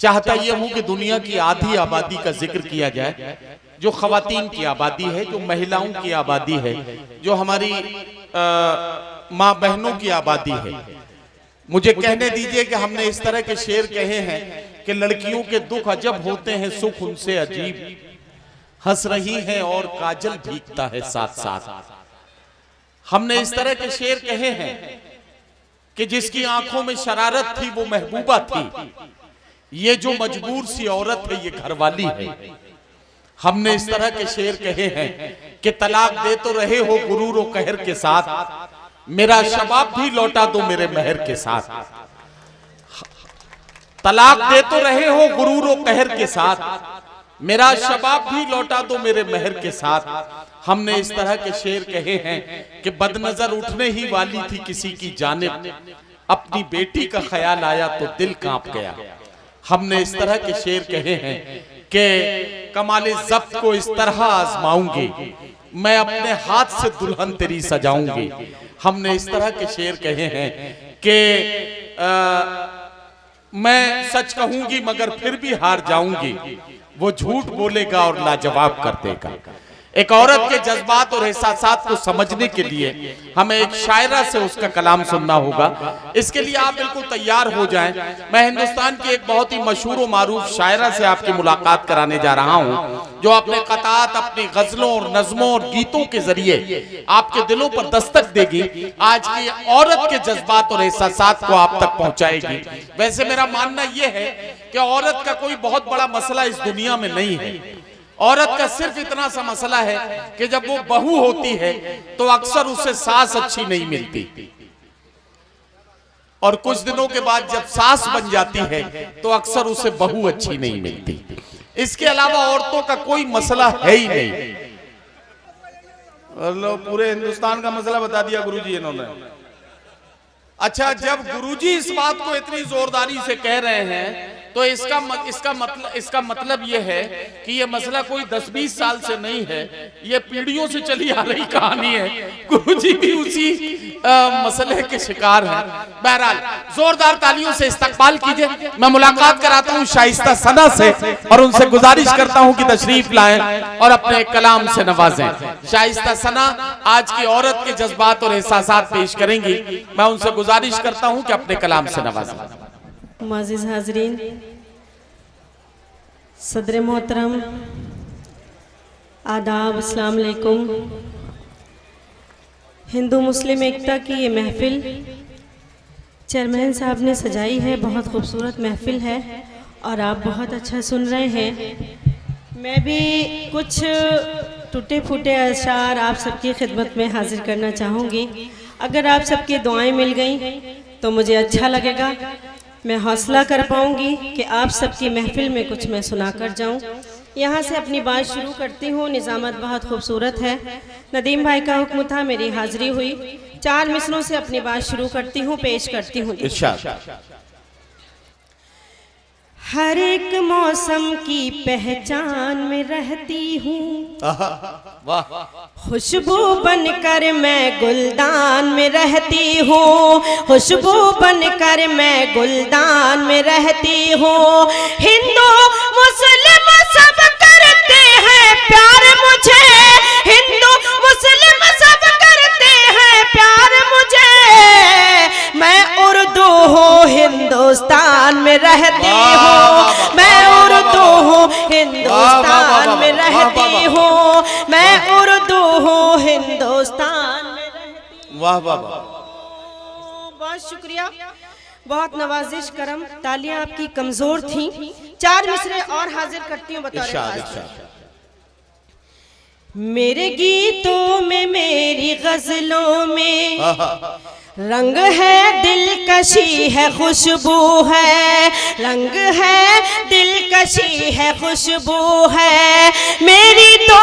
चाहता यह हूं कि दुनिया की आधी आबादी का जिक्र किया जाए, जो खवातीन की आबादी है, जो महिलाओं की आबादी है, जो हमारी माँ बहनों की आबादी है। मुझे कहने दीजिए कि हमने इस तरह के शेर कहे हैं कि लड़कियों के दुख अजब होते हैं, सुख उनसे अजीब, हंस रही हैं और काजल भीगता है साथ साथ। हमने इस तरह के शेर कहे हैं कि जिसकी आंखों में शरारत थी वो महबूबा थी, ये जो मजबूर सी औरत है ये घरवाली है। हमने इस तरह के शेर कहे हैं कि तलाक दे तो रहे हो गुरूर और कहर के साथ, मेरा शबाब भी लौटा दो मेरे महर के साथ। तलाक दे तो रहे हो गुरूर और कहर के साथ, मेरा शबाब भी लौटा दो मेरे महर के साथ। हमने इस तरह के शेर कहे हैं कि बदनजर उठने ही वाली थी किसी की जानिब, अपनी बेटी का ख्याल आया तो दिल कांप गया। हमने इस तरह के शेर कहे हैं कि कमाले जब्त को इस तरह आजमाऊंगी, मैं अपने हाथ से दुल्हन तेरी सजाऊंगी। हमने इस तरह के शेर कहे हैं कि मैं सच कहूंगी मगर फिर भी हार जाऊंगी, वो झूठ बोलेगा और लाजवाब कर देगा। एक औरत के जज्बात और एहसासात को समझने के लिए हमें एक शायरा से उसका कलाम सुनना होगा। इसके लिए आप बिल्कुल तैयार हो जाएं। मैं हिंदुस्तान की एक बहुत ही मशहूर और मारूफ शायरा से आपकी मुलाकात कराने जा रहा हूं, जो अपने कतात, अपनी गजलों और नज़मों और गीतों के जरिए आपके दिलों पर दस्तक देगी, आज की औरत के जज्बात और एहसासात को आप तक पहुंचाएगी। वैसे मेरा मानना यह है कि औरत का कोई बहुत बड़ा मसला इस दुनिया में नहीं है। औरत का सिर्फ इतना सा मसला है कि जब वो बहू होती है तो अक्सर उसे सास अच्छी नहीं मिलती, और कुछ दिनों के बाद जब सास बन जाती है तो अक्सर उसे बहू अच्छी नहीं मिलती। इसके अलावा औरतों का कोई मसला है ही नहीं। पूरे हिंदुस्तान का मसला बता दिया गुरुजी इन्होंने। अच्छा, जब गुरुजी इस बात को इतनी जोरदारी से कह रहे हैं तो इसका मतलब यह है कि यह मसला कोई 10-20 साल से नहीं है, यह पीढ़ियों से चली आ रही कहानी है। गुरुजी भी उसी मसले के शिकार हैं। बहरहाल जोरदार तालियों से इस्तकबाल कीजिए। मैं मुलाकात कराता हूं शाइस्ता सना से और उनसे गुजारिश करता हूं कि तशरीफ लाएं और अपने कलाम से नवाजें। शाइस्ता सना आज की औरत के जज्बात और एहसासात पेश करेंगी। मैं उनसे गुजारिश करता हूं कि अपने कलाम से नवाजें। मुअज़्ज़िज़ हाज़रीन, सदर मोहतरम, आदाब, अस्सलाम वालेकुम। हिंदू मुस्लिम एकता की ये महफ़िल चेयरमैन साहब ने सजाई है, बहुत खूबसूरत महफ़िल है और आप बहुत अच्छा सुन रहे हैं। मैं भी कुछ टूटे फूटे अशार आप सबकी खिदमत में हाजिर करना चाहूँगी। अगर आप सबकी दुआएं मिल गई तो मुझे अच्छा लगेगा, मैं हौसला कर पाऊंगी कि आप सबकी महफिल में कुछ मैं सुना कर जाऊँ। यहाँ से अपनी बात शुरू करती हूँ। निज़ामत बहुत खूबसूरत है, नदीम भाई का हुक्म था, मेरी हाज़िरी हुई। 4 मिसलों से अपनी बात शुरू करती हूँ, पेश करती हूँ। हर एक मौसम की पहचान में रहती हूँ, खुशबू बनकर मैं गुलदान में रहती हूँ, खुशबू बनकर मैं गुलदान में रहती हूँ। हिंदू मुस्लिम सब करते हैं प्यार मुझे, हिंदू मुस्लिम सब करते हैं प्यार मुझे। मैं उर्दू हूँ हिंदुस्तान में रहती हूँ, मैं उर्दू हूँ हिंदुस्तान में रहती हूँ, मैं उर्दू हूँ हिंदुस्तान में रहती हूँ। वाह वाह वाह, बहुत शुक्रिया, बहुत नवाजिश करम। तालियां आपकी कमजोर थी। 4 मिसरे और हाजिर करती हूँ बतौर मेरे गीतों में, मेरी गजलों में रंग है, दिलकशी है, खुशबू है, रंग है, दिलकशी है, खुशबू है। मेरी दो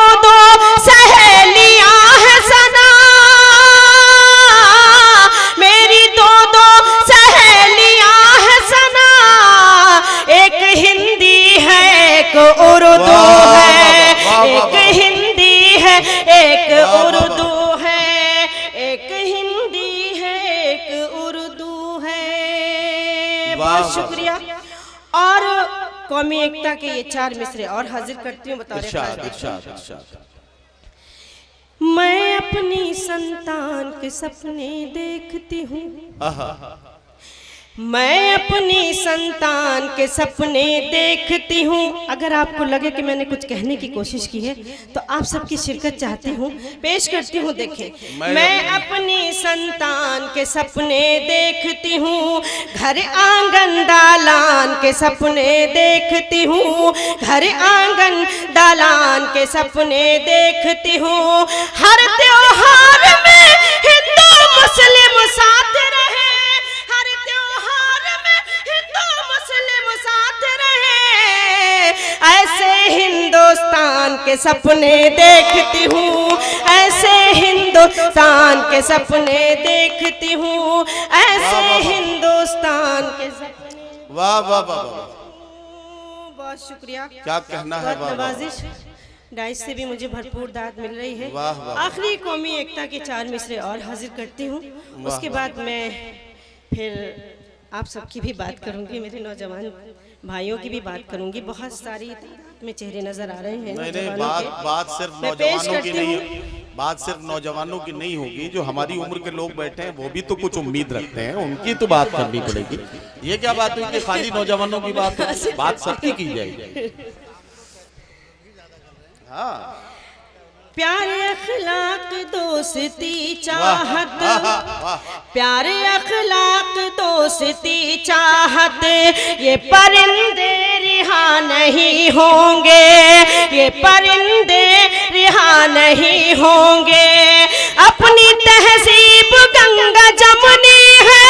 सहेलियां हैं सना, मेरी दो सहेलियां हैं सना, एक हिंदी है एक उर्दू है, एक हिंदी है एक उर्दू है, एक हिंदी है एक उर्दू है। बहुत शुक्रिया। और कौमी एकता के ये 4 मिसरे और हाजिर करती हूँ बतौर इरशाद खास। इरशाद इरशाद। मैं अपनी संतान के सपने देखती हूँ, मैं अपनी संतान के सपने देखती हूँ। अगर आपको लगे कि मैंने कुछ कहने की कोशिश की है तो आप सबकी शिरकत चाहती हूँ, पेश करती हूँ। देखें, मैं अपनी संतान के सपने देखती हूँ, घर आंगन दालान के सपने देखती हूँ, घर आंगन दालान के सपने देखती हूँ। हर त्योहार में हिंदू मुस्लिम साथ रहे, हर त्योहार में हिंदू मुस्लिम साथ रहे, ऐसे हिंदुस्तान के सपने देखती हूँ, ऐसे हिंदुस्तान के सपने देखती हूँ, ऐसे हिंदुस्तान के सपने। वाह वाह वाह वाह, बहुत शुक्रिया, क्या कहना है। बहुत नवाजिश, डाइस से भी मुझे भरपूर दाद मिल रही है। वाह वाह। आखिरी कौमी एकता के 4 मिसरे और हाजिर करती हूँ, उसके बाद मैं फिर आप सबकी भी बात करूंगी, मेरे नौजवान भाइयों की भी बात करूंगी। बहुत सारी तादाद में चेहरे नजर आ रहे हैं नहीं नौजवानों के। बात सिर्फ मैं पेश नौजवानों की करती नहीं, हूँ। बात सिर्फ नौजवानों की नहीं होगी, जो हमारी उम्र के लोग बैठे हैं वो भी तो कुछ उम्मीद रखते हैं, उनकी तो बात करनी पड़ेगी। ये क्या बात हुई कि खाली नौजवानों की बात सबकी की जाएगी। हाँ, प्यारे अखलाक दोस्ती चाहत, प्यारे अखलाक दोस्ती चाहत, ये परिंदे रिहा नहीं होंगे, ये परिंदे रिहा नहीं होंगे। अपनी तहजीब गंगा जमुनी है,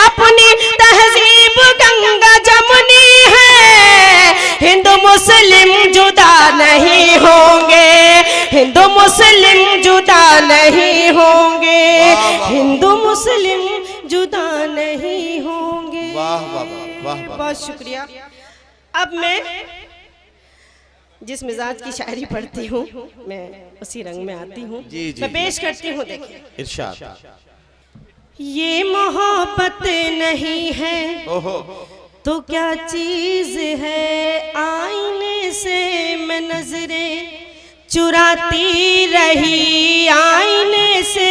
अपनी तहजीब गंगा जमुनी है, हिंदू मुस्लिम जुदा नहीं होंगे, हिंदू मुस्लिम जुदा नहीं होंगे, हिंदू मुस्लिम जुदा नहीं होंगे। वाह वाह वाह वाह। बहुत शुक्रिया। अब मैं जिस मिजाज की शायरी पढ़ती हूँ मैं उसी रंग में आती हूँ, मैं पेश करती हूँ। देखिए, इरशाद। ये मोहब्बत नहीं है तो क्या चीज है, आईने से मैं नजरें चुराती रही, आईने से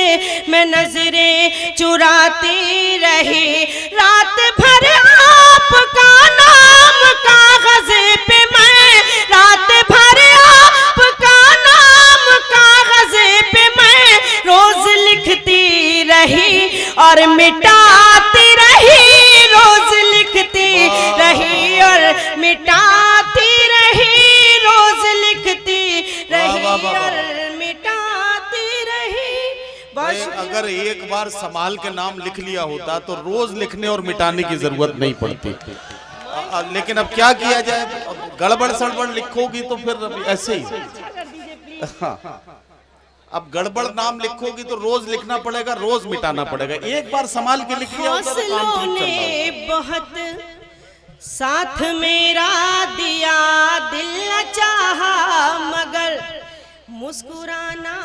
मैं नजरें चुराती रही। रात भर आपका नाम कागज पे मैं, रात भर आपका नाम कागज पे मैं रोज लिखती रही और मिटाती रही, रोज लिखती रही और मिटाती रही, रोज लिखती रही और मिटाती रही। अगर एक बार संभाल के नाम लिख लिया होता तो रोज लिखने और मिटाने की जरूरत नहीं पड़ती। लेकिन अब क्या किया जाए, गड़बड़ सड़बड़ लिखोगी तो फिर ऐसे ही। अब गड़बड़ नाम लिखोगी तो रोज लिखना पड़ेगा, रोज मिटाना पड़ेगा। एक बार संभाल के लिख लिया होता तो काम ठीक चल रहा। बहुत साथ मेरा दिया, दिल न चाहा मगर मुस्कुराना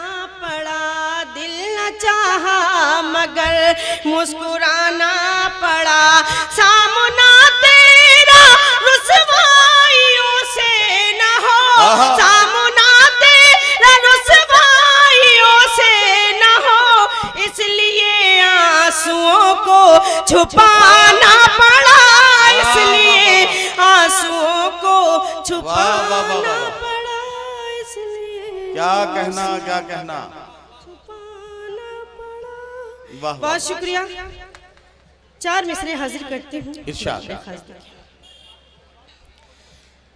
पड़ा, दिल न चाहा मगर मुस्कुराना पड़ा। सामना तेरा रुसवाइयों से न हो, सामना तेरा रुसवाइयों से न हो, इसलिए आंसुओं को छुपाना पड़ा, इसलिए आंसुओं को छुपाना पड़ा, इसलिए क्या कहना, क्या कहना। छुपाना पड़ा। वाह, बहुत शुक्रिया। 4 मिसरे हाजिर करती हूँ। इरशाद।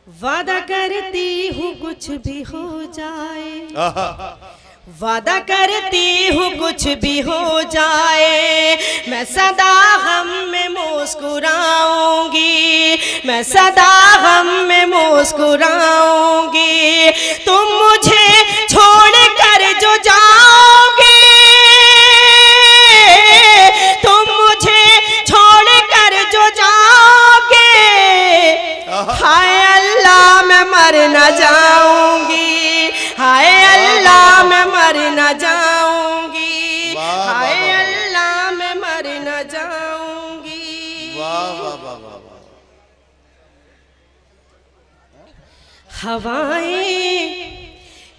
वादा करती हूँ कुछ भी हो जाए, वादा करती हूँ कुछ भी हो जाए, मैं सदा गम में मुस्कुराऊंगी, मैं सदा गम में मुस्कुराऊंगी। तुम मुझे छोड़ कर जो जाओगे, तुम मुझे छोड़ कर जो जाओगे, हाय अल्लाह मैं मर न जाऊंगी, हाय अल्लाह मैं मर न जाऊंगी, हाय अल्लाह मैं मर न जाऊंगी। वाह वाह वाह वाह वाह। हवाएं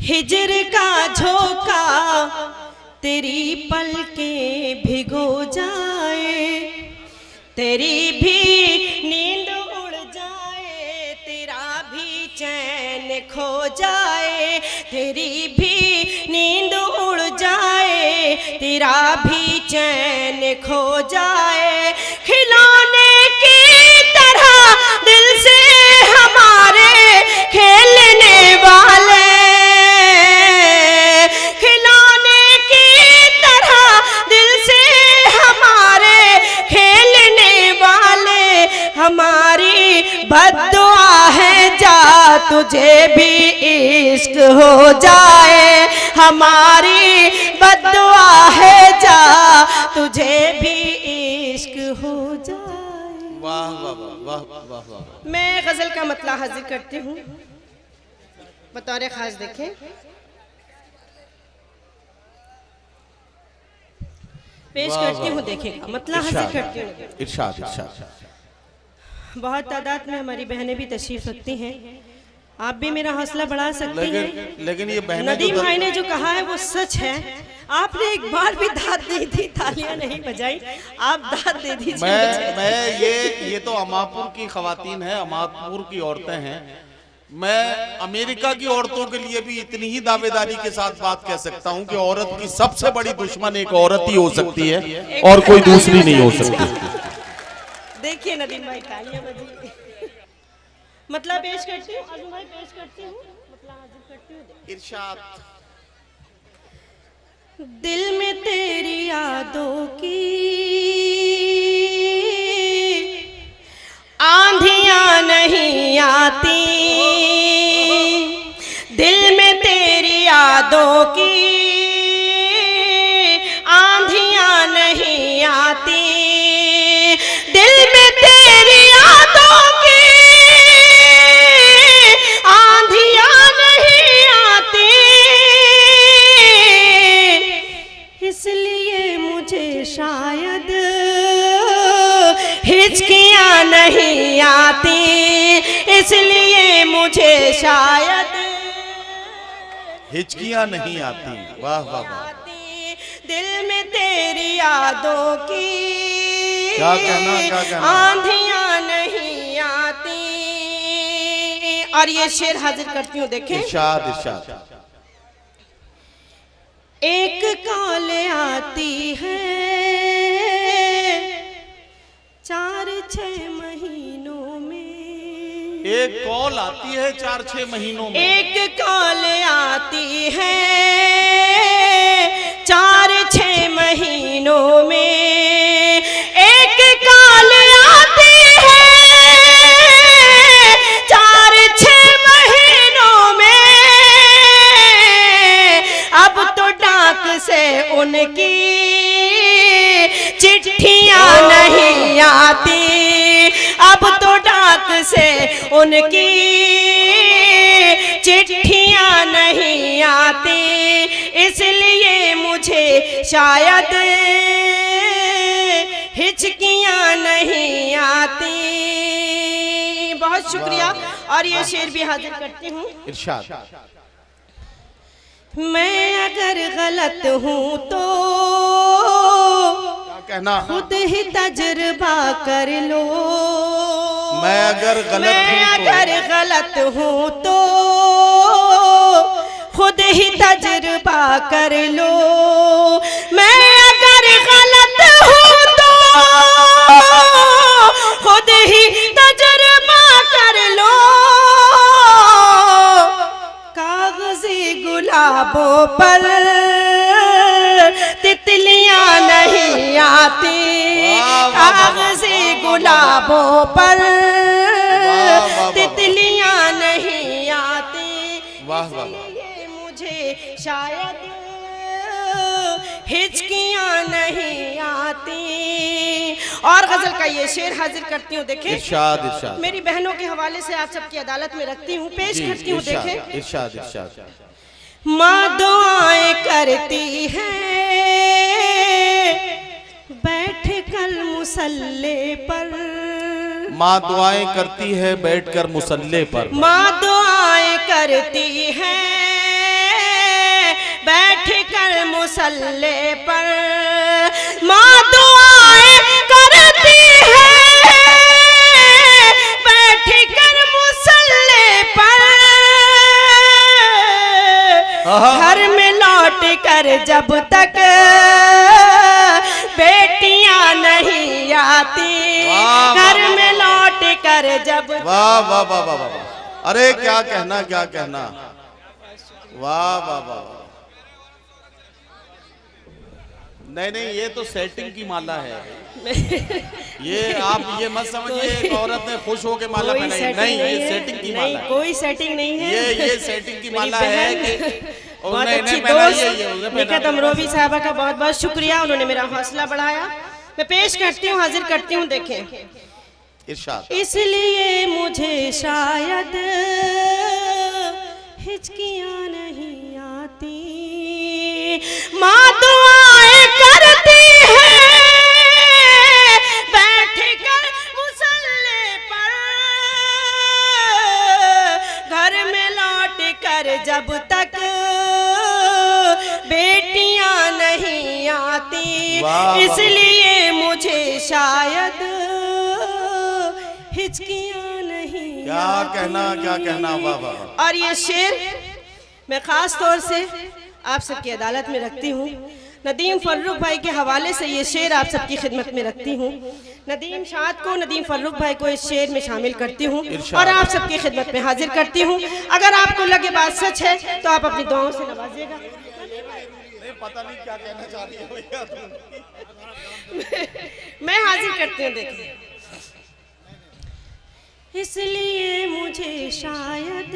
हिजर का झोंका तेरी पलकें भिगो जाए, तेरी भी नींद उड़ जाए, तेरा भी चैन खो जाए, तेरी भी नींद उड़ जाए, तेरा भी चैन खो जाए। खिलौने की तरह दिल से हमारे खेलने वाले, खिलौने की तरह दिल से हमारे खेलने वाले, हमारी बद्दुआ है जा तुझे भी इश्क हो जाए, हमारी बद्दुआ है जा तुझे भी इश्क हो जाए। वाह वाह वाह वाह वाह वाह। मैं गजल का मतला हाजिर करती हूँ, बतौर खास देखें। पेश करती हूँ, देखेगा मतला हाजिर करती हूँ। इरशाद इरशाद। बहुत तादाद में हमारी बहनें भी तशरीफ रखती हैं, आप भी मेरा हौसला बढ़ा सकती हैं। लेकिन ये बहनें नदीम भाई ने जो कहा है वो सच है। आपने एक बार भी दाद दी थी, तालियां नहीं बजाई, आप दाद दे दीजिए। मैं ये तो अमापुर की खवातीन है, अमापुर की औरतें हैं। मैं अमेरिका की औरतों के लिए भी इतनी ही दावेदारी के साथ बात कह सकता हूं कि औरत की सबसे बड़ी दुश्मन एक औरत ही हो सकती है और कोई दूसरी नहीं हो सकती। देखिए नदीम भाई तालियां बजी। मतलब पेश करती हूँ, आजम भाई पेश करती हूँ, मतलब हाजिर करती हूँ। इरशाद। दिल में तेरी यादों की आंधियां नहीं आती, दिल में तेरी यादों की आंधियां नहीं आती, दिल में तेरी यादों की आंधियां नहीं आती, इसलिए मुझे शायद हिचकियां नहीं आती, इसलिए मुझे शायद हिचकियां नहीं आती। वाह वाह वाह। दिल में तेरी यादों की क्या कहना आंधियां नहीं आती। और ये शेर हाजिर करती हूँ, देखें। इरशाद इरशाद। एक कॉल आती है 4-6 महीनों में, एक कॉल आती है 4-6 महीनों में, एक कॉल आती है 4-6 महीनों में, एक कॉल आती है 4-6 महीनों में, अब तो डाक से उनकी चिट्ठियां नहीं आती, अब तो डाक से उनकी चिट्ठियां नहीं आती, इसलिए मुझे शायद हिचकियां नहीं आती। बहुत शुक्रिया। और ये शेर भी हाजिर करती हूँ। इरशाद। मैं अगर गलत हूँ तो कहना, खुद ही तजुर्बा कर लो, मैं अगर गलत हूँ तो खुद ही तजुर्बा कर लो, मैं अगर गलत हूँ तो खुद ही तजुर्बा कर लो, कागजी गुलाबों पर तितलियां नहीं आती, कागजी गुलाबों पर तितलियां नहीं आती, इसलिए मुझे शायद हिचकियां नहीं आती। और गजल का ये शेर हाजिर करती हूँ, देखें। इरशाद इरशाद। मेरी बहनों के हवाले से आप सबकी अदालत में रखती हूँ, पेश करती हूँ, देखें। इरशाद इरशाद। माँ दुआएं करती है बैठ कर मुसल्ले पर, माँ दुआएं करती है बैठकर मुसल्ले पर, माँ दुआएं करती हैं बैठ कर मुसल्ले पर, माँ दुआएं करती हैं बैठ कर मुसल्ले पर, घर में लौट कर जब तक बेटियां नहीं आती, घर में लौट कर जब। वाह वाह वाह वाह वाह, अरे क्या कहना क्या कहना, वाह वाह वाह। नहीं नहीं, ये तो सेटिंग की माला है। ये आप ये मत समझिए एक औरत ने खुश होके माला पहनाई, नहीं ये सेटिंग की माला है। कोई सेटिंग नहीं है, ये सेटिंग की माला है कि बहुत अच्छी दोस्त निकत अमरोवी साहबा का बहुत बहुत शुक्रिया, उन्होंने मेरा हौसला बढ़ाया। मैं पेश करती हूँ, हाजिर करती हूँ, देखें इरशाद। इसलिए मुझे शायद हिचकियाँ नहीं आती, माँ दुआएं करती है बैठ कर मुसल्ले पर, घर में लौट कर जब तक बेटियां नहीं आती, इसलिए मुझे शायद हिचकियां नहीं। क्या कहना, वाह वाह। और ये शेर मैं खास तौर से आप सबकी अदालत में रखती हूँ, नदीम फर्रुख भाई के हवाले से ये शेर आप सबकी खिदमत में रखती हूँ। नदीम शाद को, नदीम फर्रुख भाई को इस शेर में शामिल करती हूँ और आप सबकी खिदमत में हाजिर करती हूँ। अगर आपको लगे बात सच है तो आप अपनी दुआओं से नवाजिएगा। पता नहीं क्या कहना चाह रही है भैया। मैं हाजिर करती हूँ, देखिए। इसलिए मुझे शायद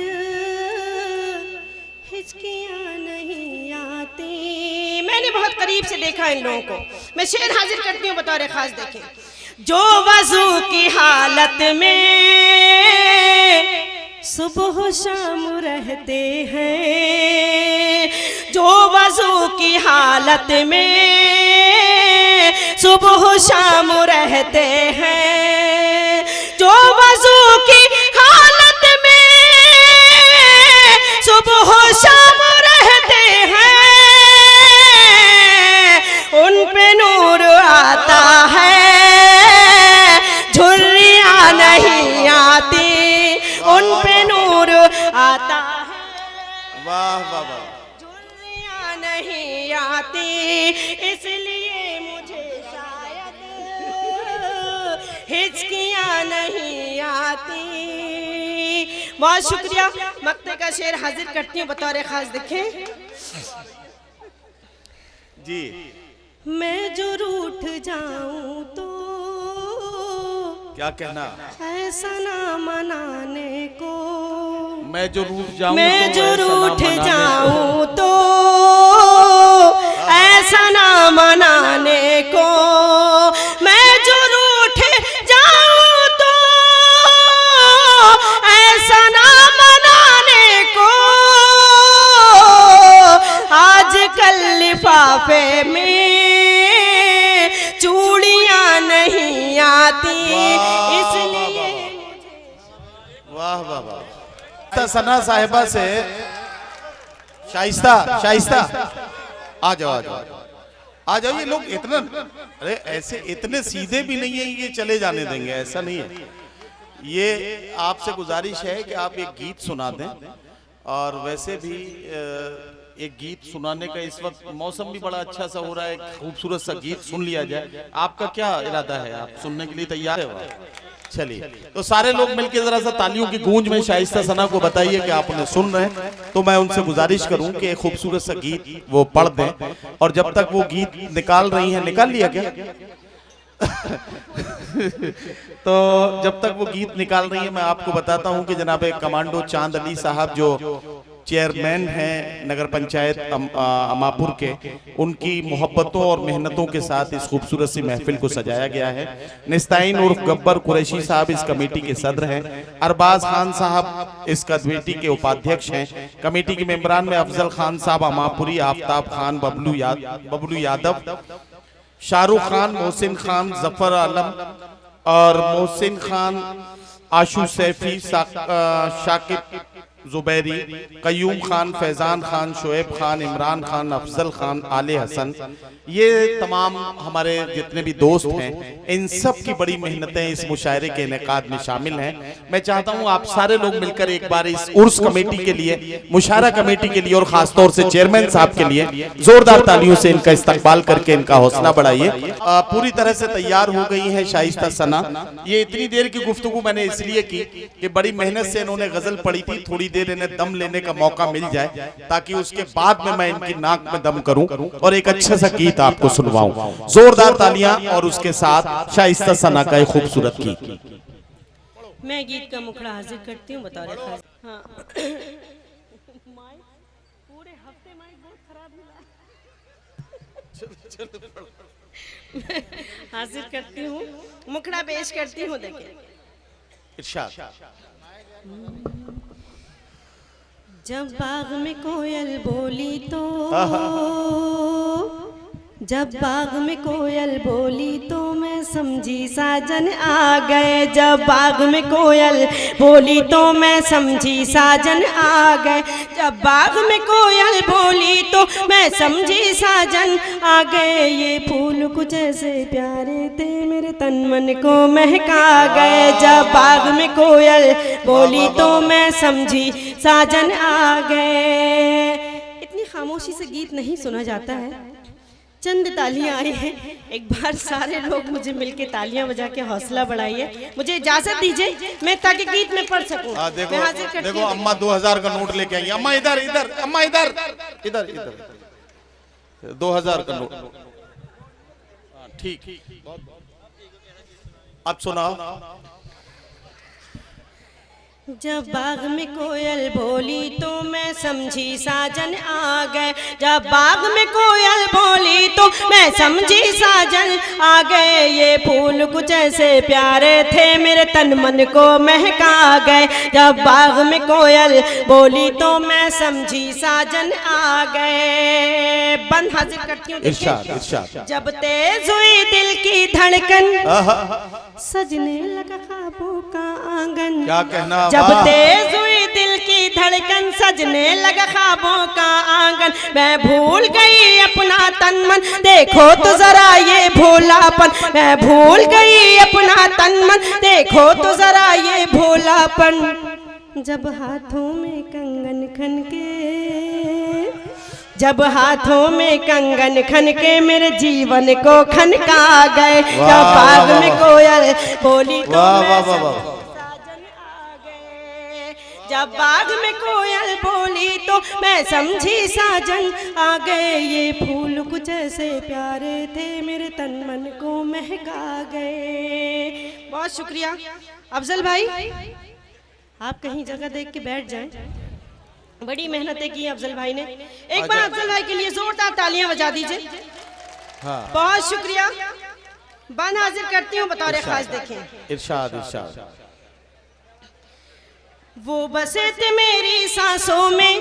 हिचकियाँ नहीं आती। मैंने बहुत करीब से देखा इन लोगों को। मैं शेर हाजिर करती हूँ बतौर खास, देखें। जो वजू की हालत में सुबह शाम रहते हैं, जो वजू की हालत में सुबह शाम रहते हैं, जो वजू की हालत में सुबह शाम रहते हैं, उन पे नूर आता है झुर्रियाँ नहीं आती, उन पे नूर आता है। वाह वाह वाह। झुर्रियाँ नहीं आती, इसलिए मुझे शायद हिचकियाँ नहीं आती। बहुत शुक्रिया। मक्ते का शेर हाजिर करती हूँ बतौर खास, देखें जी। मैं जो रूठ जाऊं तो क्या कहना, ऐसा ना मनाने को, मैं जो रूठ जाऊं, मैं जो रूठ जाऊं तो ऐसा ना मनाने को, मैं जो रूठ जाऊं तो ऐसा ना मनाने को, आजकल लिफाफे में चूड़ियां नहीं आती, इसलिए। वाह वाह वाह। सना साहिबा से शाइस्ता आ जाओ आ जाओ आ जाओ। ये लोग इतना, अरे ऐसे इतने सीधे भी नहीं है, ये चले जाने देंगे, ऐसा नहीं है। ये आपसे गुजारिश है कि आप एक गीत सुना दें, और वैसे भी एक गीत सुनाने का इस वक्त मौसम भी बड़ा अच्छा सा हो रहा है, खूबसूरत सा गीत सुन लिया जाए। आपका क्या इरादा है, आप सुनने के लिए तैयार है? चलिए, तो सारे लोग मिलकर जरा सा तालियों की गूंज में शाइस्ता सना को बताइए कि आप उन्हें सुन रहे हैं। तो मैं उनसे गुजारिश करूं कि एक खूबसूरत सा गीत वो पढ़ दें, और जब तक वो गीत निकाल रही हैं, निकाल लिया क्या? तो जब तक वो गीत निकाल रही है, मैं आपको बताता हूं कि जनाब कमांडो चांद अली साहब जो चेयरमैन हैं नगर पंचायत अमापुर के, उनकी मोहब्बतों और मेहनतों के साथ इस खूबसूरत सी महफिल को सजाया गया है। निस्ताइन उर्फ गब्बर कुरैशी साहब इस कमेटी के सदर हैं। अरबाज खान साहब इस कमेटी के उपाध्यक्ष हैं। कमेटी के मेंबरान में अफजल खान साहब अमापुरी, आफ्ताब खान, बबलू यादव, शाहरुख खान, मोहसिन खान, जफर आलम और मोहसिन खान, आशु सैफी, शाकिब जुबैरी, कयूम खान, फैजान खान, शोएब खान, इमरान खान, अफजल खान, आले हसन, ये तमाम हमारे जितने भी दोस्त हैं, इन सब की बड़ी मेहनतें इस मुशायरे के इनेकाद में शामिल हैं। मैं चाहता हूं आप सारे लोग मिलकर एक बार इस उर्स कमेटी के लिए, मुशायरा कमेटी के लिए और खासतौर से चेयरमैन साहब के लिए जोरदार तालियों से इनका इस्तकबाल करके इनका हौसला बढ़ाइए। पूरी तरह से तैयार हो गई है शाइस्ता सना। ये इतनी देर की गुफ्तगू मैंने इसलिए की कि बड़ी मेहनत से इन्होंने गजल पढ़ी थी, थोड़ी देर इन्हें दम लेने का मौका मिल जाए ताकि उसके बाद में मैं इनकी नाक में दम करूं और एक अच्छा सा गीत आपको सुनवाऊं। जोरदार तालियां और उसके साथ शाइस्ता सना का एक खूबसूरत गीत। मैं गीत का मुखड़ा हाजिर करती हूँ, बता रहे हाँ। पूरे हफ्ते माइक बहुत खराब मिला। हाजिर करती हूँ, मुखड़ा पेश करती हूँ। देखिए इरशाद। जब बाग में कोयल बोली तो, जब बाग में कोयल बोली तो मैं समझी साजन आ गए। जब बाग में कोयल बोली तो मैं समझी साजन आ गए। जब बाग में कोयल बोली तो मैं समझी साजन आ गए। ये फूल कुछ ऐसे प्यारे थे मेरे तन मन को महका गए। जब बाग में कोयल बोली तो मैं समझी साजन आ गए। इतनी खामोशी से गीत नहीं सुना जाता है। चंद तालियां आई हैं, एक बार सारे लोग मुझे मिलके तालियां बजा के हौसला बढ़ाइए। मुझे इजाजत दीजिए मैं ताकि गीत में पढ़ सकूं। देखो देखो अम्मा 2000 का नोट लेके आई। अम्मा इधर इधर, अम्मा इधर इधर इधर, 2000 का नोट। ठीक, अब सुनाओ। जब बाग में कोयल बोली तो मैं समझी साजन आ गए। जब बाग में कोयल बोली तो मैं समझी साजन आ गए। ये फूल कुछ ऐसे प्यारे थे मेरे तन मन को महका गए। जब बाग में कोयल बोली तो मैं समझी साजन आ गए। बंद हाजिर करती हूँ। इरशाद इरशाद। जब तेज हुई दिल की धड़कन सजने लगा ख्वाबों का आंगन। क्या कहना। जब तेज हुई दिल की धड़कन सजने लगा ख्वाबों का आंगन। मैं भूल गई अपना तन मन, देखो तो जरा ये भोलापन। मैं भूल गई अपना तन मन, देखो तो जरा ये भोलापन। जब हाथों में कंगन खनके, जब हाथों में कंगन खनके मेरे जीवन को खनका गए। जब बाग में कोयल बोली तो मैं साजन आ गए। जब बाग में कोयल बोली तो मैं समझी साजन आ गए। ये फूल कुछ ऐसे प्यारे थे मेरे तन मन को महका गए। बहुत शुक्रिया अफजल भाई, आप कहीं जगह देख के बैठ जाएं। बड़ी मेहनतें की अफजल भाई ने। एक बार अफजल भाई के लिए जोरदार तालियां बजा दीजिए। हाँ। बहुत शुक्रिया। बन हाजिर करती हूँ, बतौर खास देखें। इरशाद इरशाद। वो बसे थे मेरी सांसों में,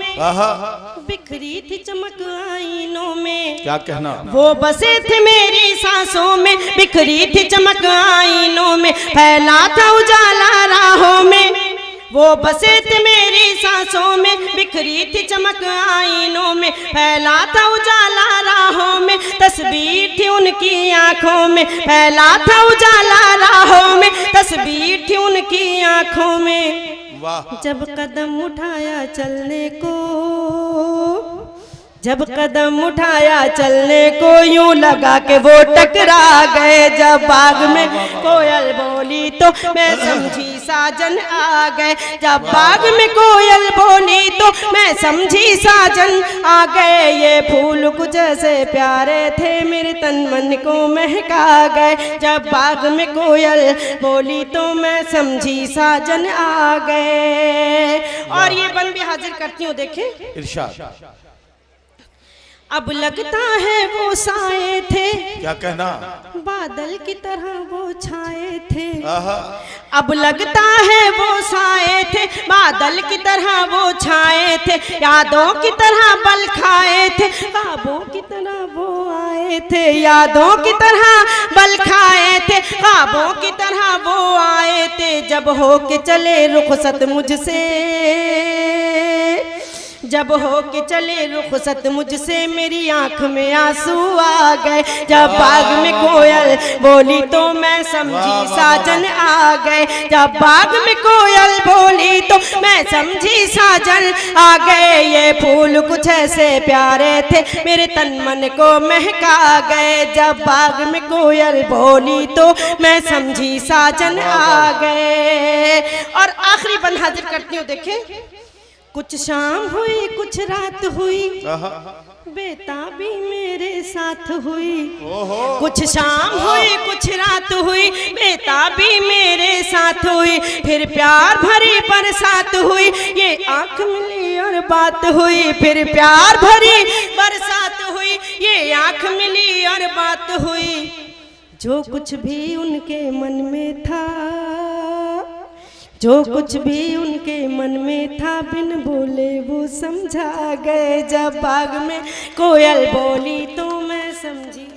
बिखरी थी चमक आईनों में। क्या कहना। वो बसे थे मेरी सांसों में, बिखरी थी चमक आईनों में। फैला था उजाला राहों में, वो बसे थे मेरी सांसों में, बिखरी थी चमक आईनों में। फैला था उजाला राहों में, तस्वीर थी उनकी आंखों में। फैला था उजाला राहों में, तस्वीर थी उनकी आंखों में। जब कदम उठाया चलने को, जब कदम उठाया चलने को यूं लगा के वो टकरा गए। जब बाग में कोयल बोली तो मैं समझी साजन आ गए। जब बाग में कोयल बोली तो मैं समझी साजन आ गए। ये फूल कुछ ऐसे प्यारे थे मेरे तन मन को महका गए। जब बाग में कोयल बोली तो मैं समझी साजन आ गए। और ये बन भी हाजिर करती हूँ, देखें। इरशाद। अब लगता है वो साए थे, क्या कहना। बादल की तरह वो छाए थे। अब लगता है वो साए थे, बादल की तरह वो छाए थे। यादों की तरह बल खाए थे, ख्वाबों की तरह वो आए थे। यादों की तरह बल खाए थे, ख्वाबों की तरह वो आए थे। जब हो के चले रुखसत मुझसे, जब हो के चले रुखसत मुझसे मेरी आंख में आंसू आ गए। जब बाग में कोयल बोली तो मैं समझी साजन आ गए। जब बाग में कोयल बोली तो मैं समझी साजन आ गए। ये फूल कुछ ऐसे प्यारे थे मेरे तन मन को महका गए। जब बाग में कोयल बोली तो मैं समझी साजन आ गए। और आखिरी बंद हाजिर करती हूँ, देखें। कुछ शाम हुई कुछ रात हुई बेताबी मेरे साथ हुई। कुछ शाम हुई कुछ रात हुई बेताबी मेरे साथ हुई। फिर प्यार भरी बरसात हुई ये आंख मिली और बात हुई। फिर प्यार भरी बरसात हुई ये आंख मिली और बात हुई। जो कुछ भी उनके मन में था, जो कुछ भी उनके मन में था बिन बोले वो समझा गए। जब बाग में कोयल बोली तो मैं समझी।